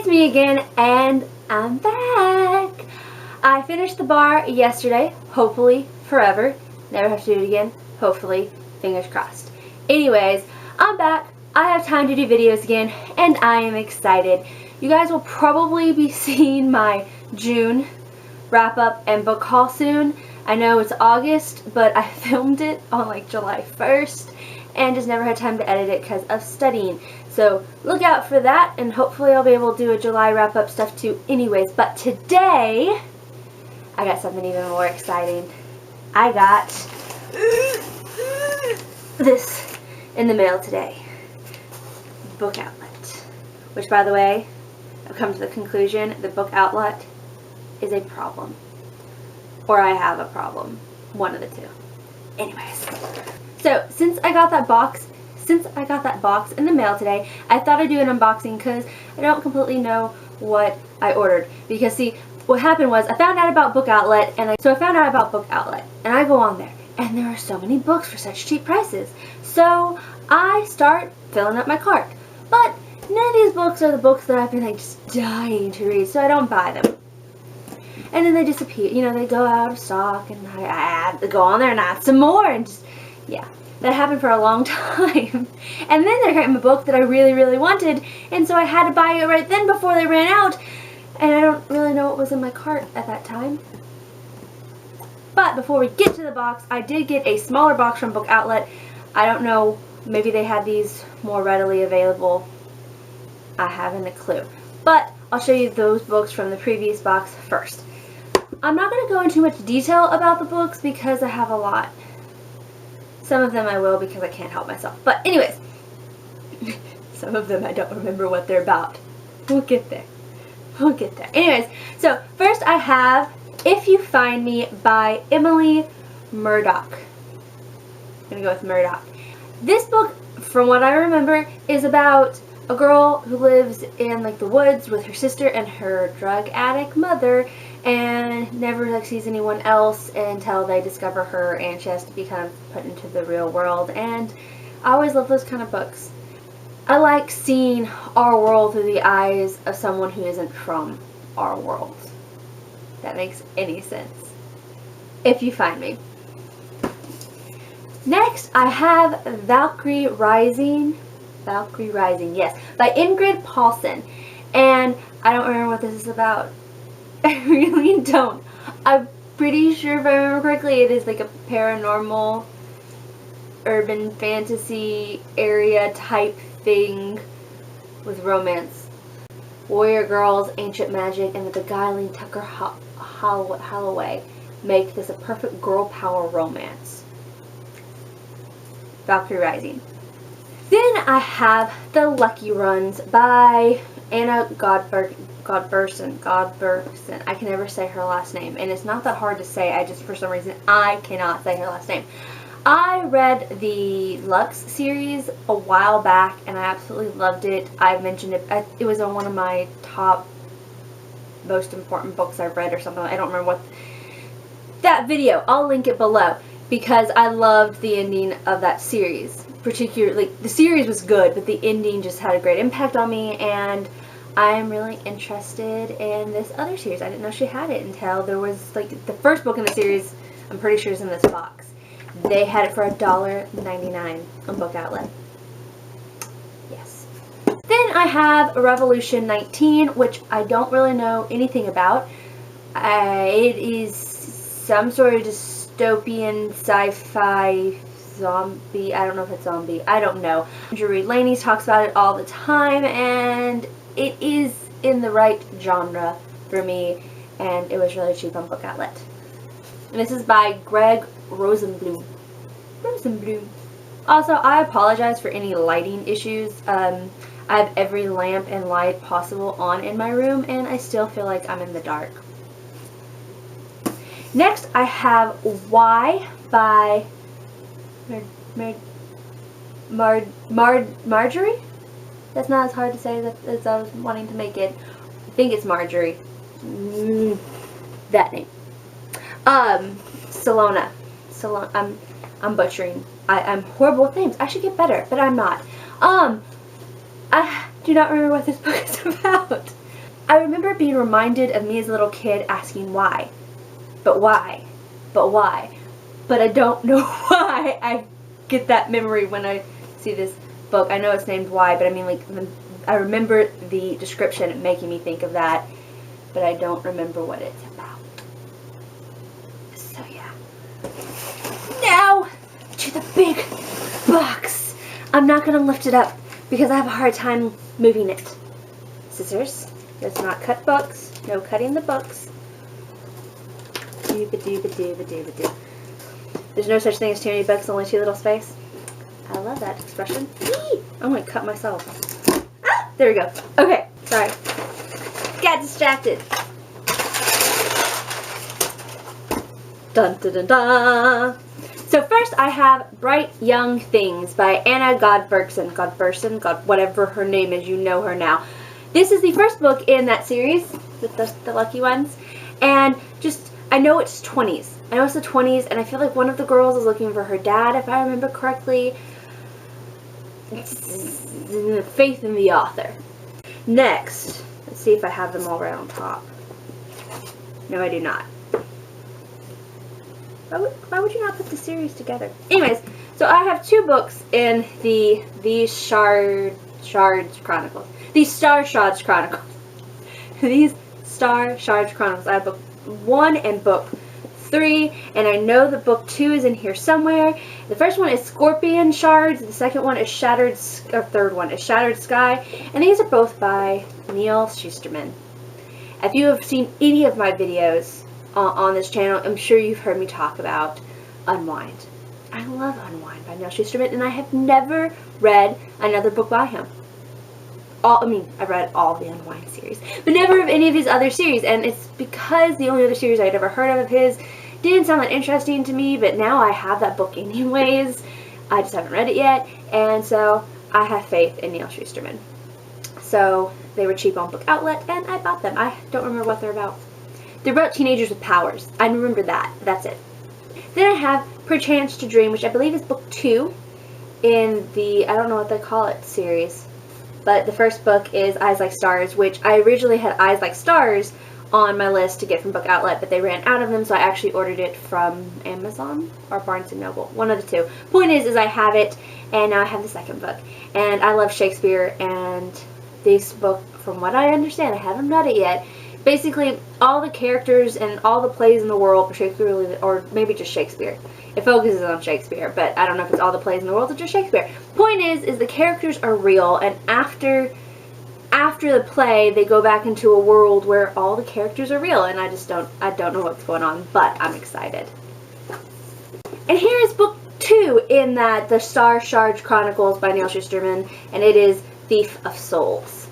It's me again, and I'm back. I finished the bar yesterday, hopefully forever. Never have to do it again, hopefully, fingers crossed. Anyways, I'm back. I have time to do videos again, and I am excited. You guys will probably be seeing my June wrap-up and book haul soon. I know it's August, but I filmed it on like July 1st and just never had time to edit it because of studying. So look out for that, and hopefully I'll be able to do a July wrap-up stuff too anyways. But today, I got something even more exciting. I got this in the mail today. Book Outlet. Which, by the way, I've come to the conclusion that Book Outlet is a problem. Or I have a problem. One of the two. Anyways. So, since I got that box in the mail today, I thought I'd do an unboxing because I don't completely know what I ordered. Because see, what happened was I found out about Book Outlet, and I go on there, and there are so many books for such cheap prices. So I start filling up my cart. But none of these books are the books that I've been like just dying to read, so I don't buy them. And then they disappear. You know, they go out of stock, and I go on there and add some more, and just, yeah. That happened for a long time. And then there came a book that I really, really wanted, and so I had to buy it right then before they ran out. And I don't really know what was in my cart at that time. But before we get to the box, I did get a smaller box from Book Outlet. I don't know, maybe they had these more readily available. I haven't a clue. But I'll show you those books from the previous box first. I'm not going to go into much detail about the books because I have a lot. Some of them I will because I can't help myself. But anyways, some of them I don't remember what they're about. We'll get there. We'll get there. Anyways, so first I have If You Find Me by Emily Murdoch. I'm going to go with Murdoch. This book, from what I remember, is about a girl who lives in like the woods with her sister and her drug addict mother, and never like sees anyone else until they discover her, and she has to be kind of put into the real world. And I always love those kind of books. I like seeing our world through the eyes of someone who isn't from our world. If that makes any sense. If You Find Me. Next, I have Valkyrie Rising. Valkyrie Rising, yes, by Ingrid Paulson. And I don't remember what this is about. I really don't. I'm pretty sure, if I remember correctly, it is like a paranormal, urban fantasy area type thing with romance. Warrior girls, ancient magic, and the beguiling Tucker Holloway make this a perfect girl power romance. Valkyrie Rising. Then I have The Lucky Runs by Anna Godbersen. I can never say her last name, and it's not that hard to say. I just, for some reason, I cannot say her last name. I read the Lux series a while back, and I absolutely loved it. I mentioned it. It was on one of my top most important books I've read or something. I don't remember what that video. I'll link it below because I loved the ending of that series. Particularly, the series was good, but the ending just had a great impact on me, and I'm really interested in this other series. I didn't know she had it until there was, like, the first book in the series, I'm pretty sure is in this box. They had it for $1.99 on Book Outlet. Yes. Then I have Revolution 19, which I don't really know anything about. It is some sort of dystopian sci-fi zombie. I don't know if it's zombie. I don't know. Drew Laney talks about it all the time, and it is in the right genre for me, and it was really cheap on Book Outlet. And this is by Greg Rosenblum. Also, I apologize for any lighting issues. I have every lamp and light possible on in my room, and I still feel like I'm in the dark. Next, I have Why by Marjorie? That's not as hard to say as I was wanting to make it. I think it's Marjorie. That name. Salona. I'm butchering. I'm horrible with names. I should get better, but I'm not. I do not remember what this book is about. I remember being reminded of me as a little kid asking why. But why? But why? But I don't know why I get that memory when I see this book. I know it's named Why, but I mean, like, I remember the description making me think of that, but I don't remember what it's about. So yeah. Now to the big box. I'm not going to lift it up because I have a hard time moving it. Scissors. Let's not cut books. No cutting the books. Dooba-dooba-dooba-dooba-doo. There's no such thing as too many books, only too little space. I love that expression. I'm going to cut myself. Ah, there we go. Okay, sorry. Got distracted. Dun dun dun dun. So first I have Bright Young Things by Anna Godbergson. Whatever her name is, you know her now. This is the first book in that series, the lucky ones, and just, I know it's 20s. I know it's the 20s, and I feel like one of the girls is looking for her dad, if I remember correctly. Faith in the author. Next, let's see if I have them all right on top. No, I do not. Why would you not put the series together? Anyways, so I have two books in these Shards Chronicles. These Star Shards Chronicles. These Star Shards Chronicles. I have book 1 and book 3, and I know that book 2 is in here somewhere. The first one is Scorpion Shards. The second one is third one is Shattered Sky, and these are both by Neil Shusterman. If you have seen any of my videos on this channel, I'm sure you've heard me talk about Unwind. I love Unwind by Neil Shusterman, and I have never read another book by him. I read all the Unwind series, but never of any of his other series, and it's because the only other series I'd ever heard of his didn't sound that interesting to me, but now I have that book anyways. I just haven't read it yet, and so I have faith in Neil Shusterman. So they were cheap on BookOutlet, and I bought them. I don't remember what they're about. They're about teenagers with powers. I remember that. That's it. Then I have Perchance to Dream, which I believe is book 2 in the, I don't know what they call it, series. But the first book is Eyes Like Stars, which I originally had Eyes Like Stars on my list to get from BookOutlet, but they ran out of them, so I actually ordered it from Amazon or Barnes & Noble. One of the two. Point is I have it, and now I have the second book. And I love Shakespeare, and this book, from what I understand, I haven't read it yet, basically all the characters and all the plays in the world, particularly, or maybe just Shakespeare. It focuses on Shakespeare, but I don't know if it's all the plays in the world or just Shakespeare. Point is the characters are real, and after the play, they go back into a world where all the characters are real, and I don't know what's going on, but I'm excited. And here is book 2 in that, the Star Shards Chronicles by Neil Shusterman, and it is Thief of Souls.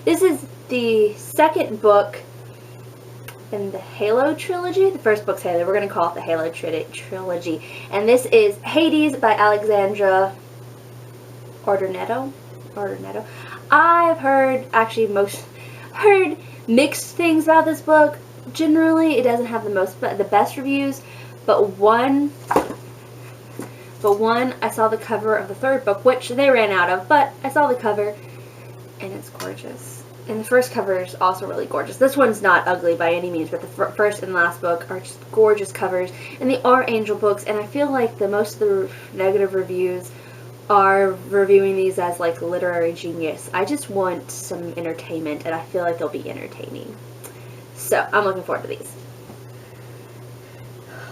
This is the second book in the Halo trilogy. The first book's Halo. We're going to call it the Halo trilogy. And this is Hades by Alexandra Ordonetto. I've heard mixed things about this book. Generally, it doesn't have the best reviews, but one I saw the cover of the third book, which they ran out of, but I saw the cover, and it's gorgeous. And the first cover is also really gorgeous. This one's not ugly by any means, but the first and last book are just gorgeous covers. And they are angel books, and I feel like most of the negative reviews are reviewing these as like literary genius. I just want some entertainment, and I feel like they'll be entertaining. So, I'm looking forward to these.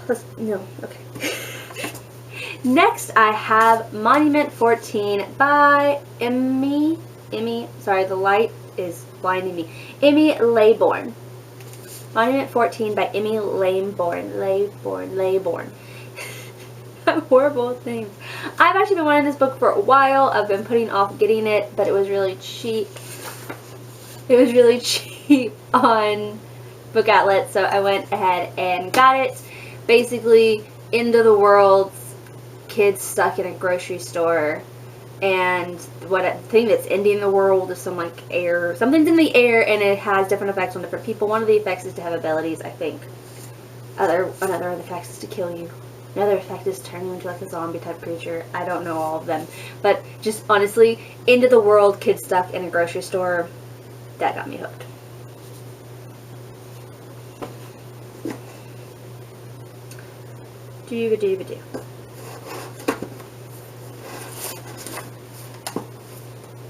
Okay. Next, I have Monument 14 by Emmy, sorry, the light is blinding me. Emmy Laybourne. Monument 14 by Emmy Laybourne. I'm horrible at names. I've actually been wanting this book for a while. I've been putting off getting it, but it was really cheap. It was really cheap on BookOutlet, so I went ahead and got it. Basically, end of the world, kids stuck in a grocery store. And the thing that's ending the world is something's in the air, and it has different effects on different people. One of the effects is to have abilities, I think. Another effect is to kill you. Another effect is to turn you into like a zombie type creature. I don't know all of them. But just honestly, end of the world, kids stuck in a grocery store, that got me hooked. Do.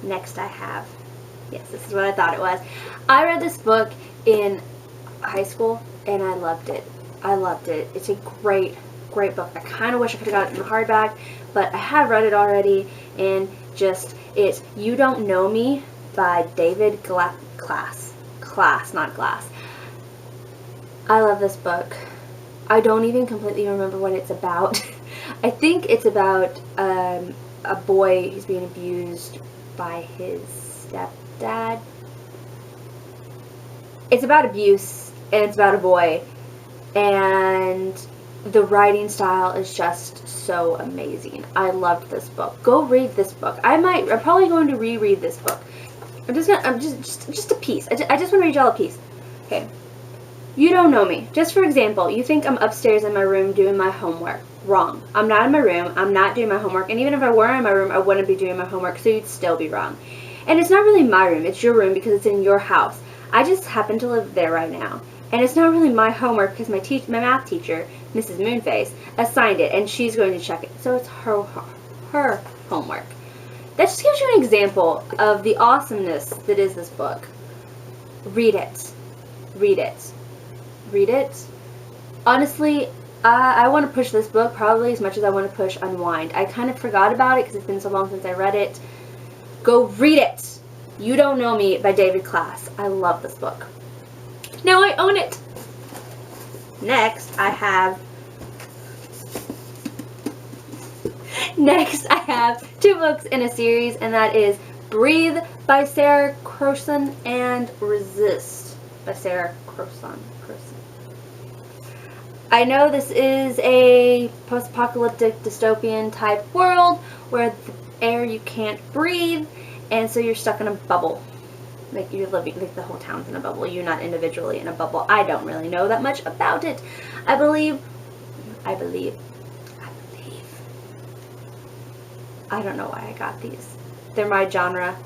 Next I have, yes, this is what I thought it was. I read this book in high school and I loved it. I loved it. It's a great book. I kind of wish I could have got it in the hardback, but I have read it already, and just, it's You Don't Know Me by David Class, not Glass. I love this book. I don't even completely remember what it's about. I think it's about a boy who's being abused by his stepdad. It's about abuse, and it's about a boy, and the writing style is just so amazing. I loved this book. Go read this book. I'm probably going to reread this book. I'm just a piece. I just want to read y'all a piece. Okay. You don't know me. Just for example, you think I'm upstairs in my room doing my homework. Wrong. I'm not in my room. I'm not doing my homework. And even if I were in my room, I wouldn't be doing my homework, so you'd still be wrong. And it's not really my room. It's your room because it's in your house. I just happen to live there right now. And it's not really my homework because my math teacher, Mrs. Moonface, assigned it, and she's going to check it. So it's her homework. That just gives you an example of the awesomeness that is this book. Read it. Read it. Read it. Honestly, I want to push this book probably as much as I want to push Unwind. I kind of forgot about it because it's been so long since I read it. Go read it. You Don't Know Me by David Class. I love this book. Now I own it. Next, I have two books in a series, and that is Breathe by Sarah Crossan and Resist by Sarah Crossan. I know this is a post-apocalyptic dystopian type world where the air you can't breathe, and so you're stuck in a bubble. Like you're living, like the whole town's in a bubble. You're not individually in a bubble. I don't really know that much about it. I believe. I don't know why I got these. They're my genre,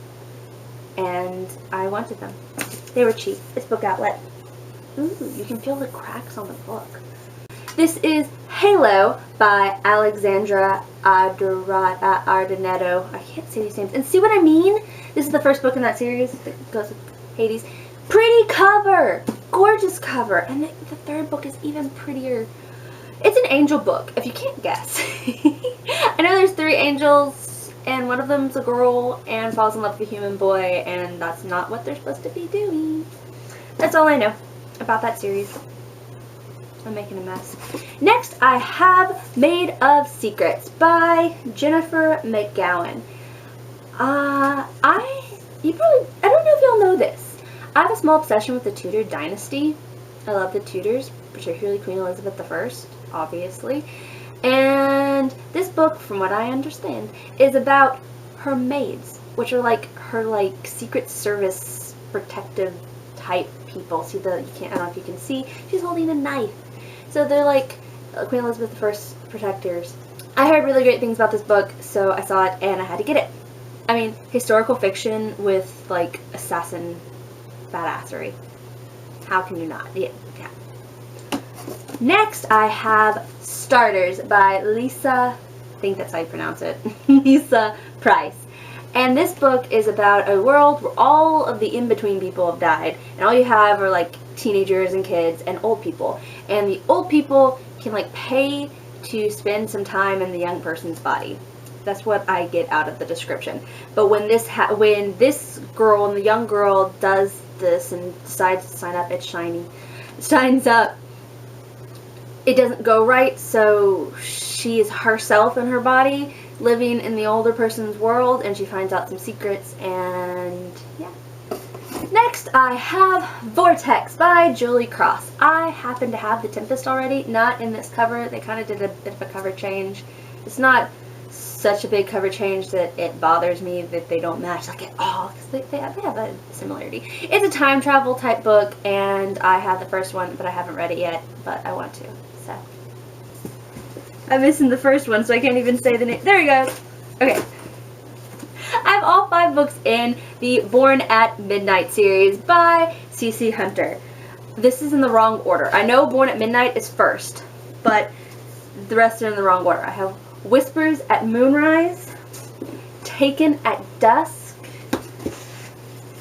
and I wanted them. They were cheap. It's BookOutlet. Ooh, you can feel the cracks on the book. This is Halo by Alexandra Ardonetto. I can't say these names. And see what I mean? This is the first book in that series that goes with Hades. Pretty cover! Gorgeous cover. And the third book is even prettier. It's an angel book, if you can't guess. I know there's 3 angels, and one of them's a girl and falls in love with a human boy, and that's not what they're supposed to be doing. That's all I know about that series. I'm making a mess. Next, I have Made of Secrets by Jennifer McGowan. I don't know if y'all know this. I have a small obsession with the Tudor dynasty. I love the Tudors, particularly Queen Elizabeth I, obviously. And this book, from what I understand, is about her maids, which are like her Secret Service protective type people. See I don't know if you can see. She's holding a knife. So they're like Queen Elizabeth I's protectors. I heard really great things about this book, so I saw it and I had to get it. I mean, historical fiction with like assassin badassery. How can you not? Yeah. Next, I have Starters by Lisa, I think that's how you pronounce it, Lisa Price. And this book is about a world where all of the in-between people have died, and all you have are like teenagers and kids and old people. And the old people can like pay to spend some time in the young person's body. That's what I get out of the description. But when this girl and the young girl does this and decides to sign up, signs up, it doesn't go right, so she is herself in her body living in the older person's world, and she finds out some secrets, and yeah. Next, I have Vortex by Julie Cross. I happen to have The Tempest already, not in this cover. They kind of did a bit of a cover change. It's not such a big cover change that it bothers me that they don't match like at all, because they have a similarity. It's a time travel type book, and I have the first one, but I haven't read it yet, but I want to, so. I'm missing the first one, so I can't even say the name. There he goes. Okay. I have all 5 books in the Born at Midnight series by C.C. Hunter. This is in the wrong order. I know Born at Midnight is first, but the rest are in the wrong order. I have Whispers at Moonrise, Taken at Dusk,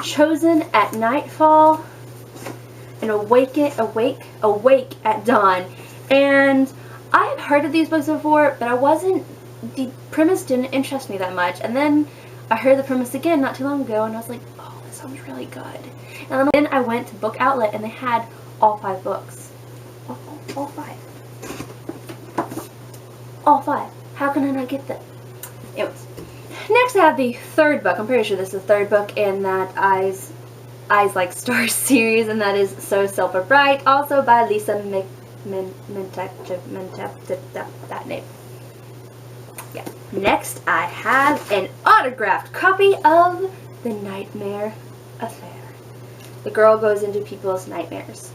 Chosen at Nightfall, and Awake at Dawn. And I have heard of these books before, but the premise didn't interest me that much. And then I heard the premise again not too long ago, and I was like, oh, this sounds really good. And then I went to BookOutlet, and they had all 5 books. All 5. All 5. How can I not get them? Anyways, next I have the 3rd book. I'm pretty sure this is the 3rd book in that Eyes Like Stars series, and that is So Silver Bright, also by Lisa that name. Yeah. Next I have an autographed copy of The Nightmare Affair. The girl goes into people's nightmares.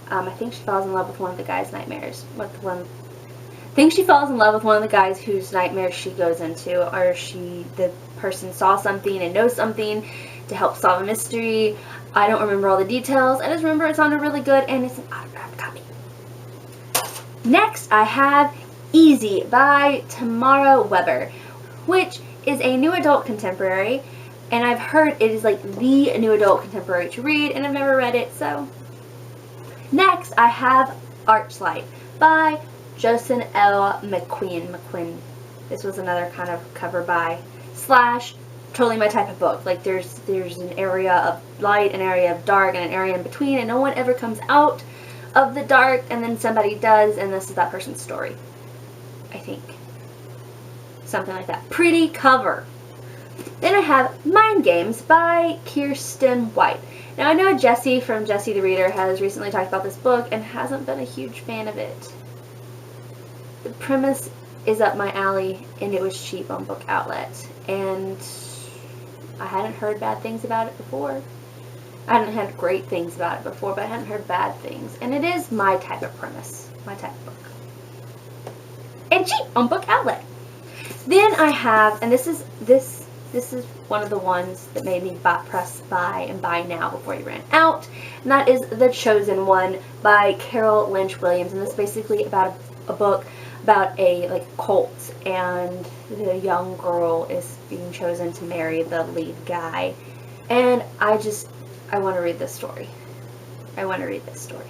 I think she falls in love with one of the guy's nightmares. I think she falls in love with one of the guys whose nightmares she goes into, or the person saw something and knows something to help solve a mystery. I don't remember all the details. I just remember it sounded really good, and it's an autographed copy. Next, I have Easy by Tamara Weber, which is a new adult contemporary, and I've heard it is like the new adult contemporary to read, and I've never read it, so. Next, I have Archlight by Jocelyn L. McQueen. This was another kind of cover by / totally my type of book. Like there's an area of light, an area of dark, and an area in between, and no one ever comes out of the dark, and then somebody does, and this is that person's story. I think. Something like that. Pretty cover. Then I have Mind Games by Kirsten White. Now I know Jessie from Jessie the Reader has recently talked about this book and hasn't been a huge fan of it. The premise is up my alley, and it was cheap on BookOutlet, and I hadn't heard bad things about it before. I hadn't heard great things about it before, but I hadn't heard bad things, and it is my type of premise, my type of book. And cheap on BookOutlet. Then I have, and this is one of the ones that made me press buy and buy now before he ran out, and that is The Chosen One by Carol Lynch Williams, and this is basically about a book about a cult, and the young girl is being chosen to marry the lead guy, and I want to read this story. I want to read this story.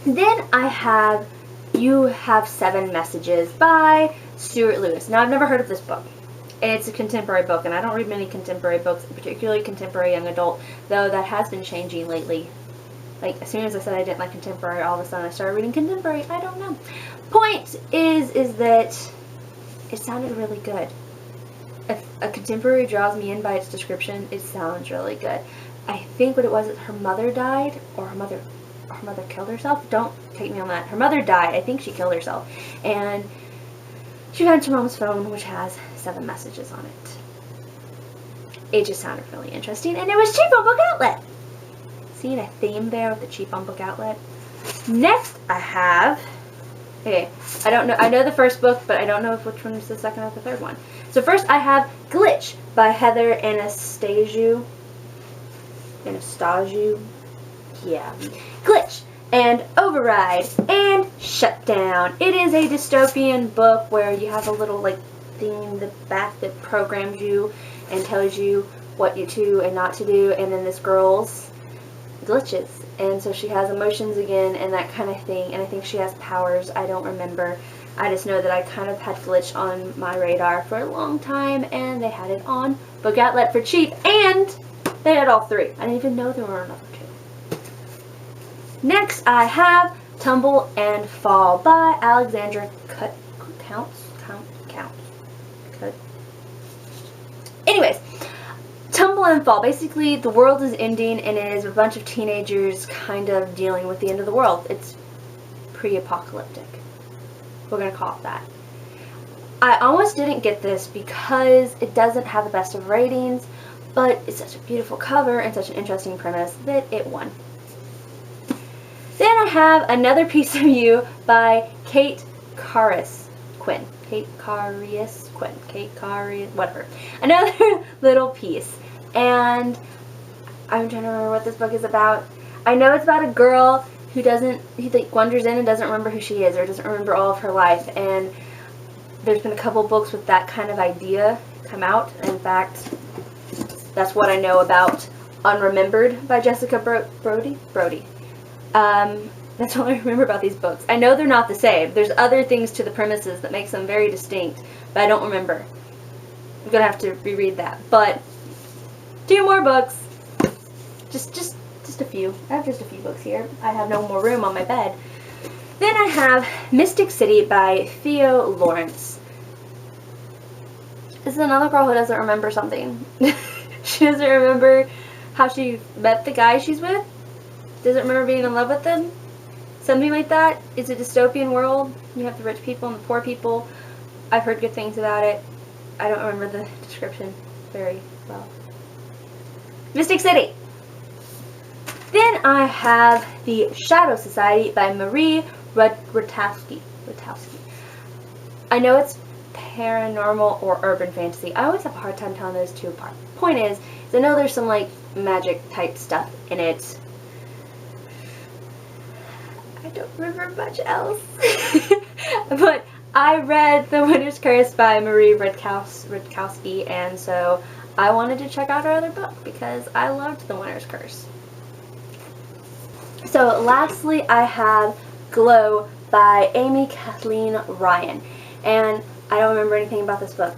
Then I have You Have 7 Messages by Stuart Lewis. Now I've never heard of this book. It's a contemporary book, and I don't read many contemporary books, particularly contemporary young adult, though that has been changing lately. Like, as soon as I said I didn't like contemporary, all of a sudden I started reading contemporary. I don't know. Point is that it sounded really good. If a contemporary draws me in by its description, it sounds really good. I think what it was, her mother died, or her mother killed herself. Don't take me on that. Her mother died. I think she killed herself. And she found her mom's phone, which has 7 messages on it. It just sounded really interesting, and it was cheap on BookOutlet. Seeing a theme there with the cheap on BookOutlet. Next, I have, okay, I don't know, I know the first book, but I don't know which one is the second or the third one. So first, I have Glitch by Heather Anastasiou. Yeah. Glitch and Override and Shutdown. It is a dystopian book where you have a little thing in the back that programs you and tells you what you to and not to do, and then this girl's glitches, and so she has emotions again and that kind of thing, and I think she has powers. I don't remember. I just know that I kind of had Glitch on my radar for a long time, and they had it on BookOutlet for cheap, and they had all 3. I didn't even know there were another 2. Next, I have Tumble and Fall by Alexandra Counts. Anyways, Tumble and Fall. Basically, the world is ending, and it is a bunch of teenagers kind of dealing with the end of the world. It's pre-apocalyptic. We're going to call it that. I almost didn't get this because it doesn't have the best of ratings, but it's such a beautiful cover and such an interesting premise that it won. Then I have Another Piece of You by Kate Carius Quinn. Whatever. Another little piece. And I'm trying to remember what this book is about. I know it's about a girl he like wanders in and doesn't remember who she is or doesn't remember all of her life. And there's been a couple books with that kind of idea come out. In fact, that's what I know about Unremembered by Jessica Brody. That's all I remember about these books. I know they're not the same. There's other things to the premises that makes them very distinct, but I don't remember. I'm gonna have to reread that. But 2 more books. Just a few. I have just a few books here. I have no more room on my bed. Then I have Mystic City by Theo Lawrence. This is another girl who doesn't remember something. She doesn't remember how she met the guy she's with. Doesn't remember being in love with them. Something like that. It's a dystopian world. You have the rich people and the poor people. I've heard good things about it. I don't remember the description very well. Mystic City. Then I have The Shadow Society by Marie Rutowski. I know it's paranormal or urban fantasy. I always have a hard time telling those two apart. Point is I know there's some like magic type stuff in it. I don't remember much else. But I read The Winter's Curse by Marie Rutowski, and so I wanted to check out her other book because I loved The Winter's Curse. So lastly, I have Glow by Amy Kathleen Ryan, and I don't remember anything about this book.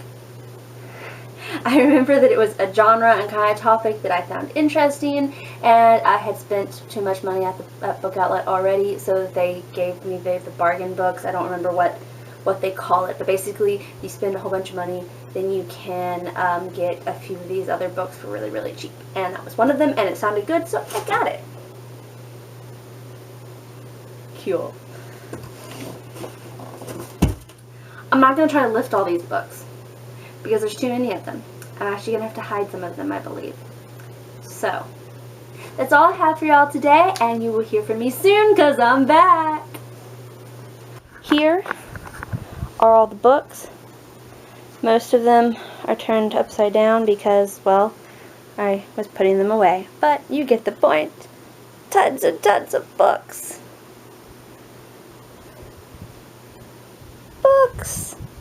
I remember that it was a genre and kind of topic that I found interesting, and I had spent too much money at BookOutlet already, so they gave me the bargain books. I don't remember what they call it, but basically you spend a whole bunch of money, then you can get a few of these other books for really, really cheap. And that was one of them, and it sounded good, so I got it. Cool. I'm not going to try to lift all these books because there's too many of them. I'm actually going to have to hide some of them, I believe. So, that's all I have for y'all today, and you will hear from me soon because I'm back. Here are all the books. Most of them are turned upside down because, well, I was putting them away. But you get the point. Tons and tons of books. Books.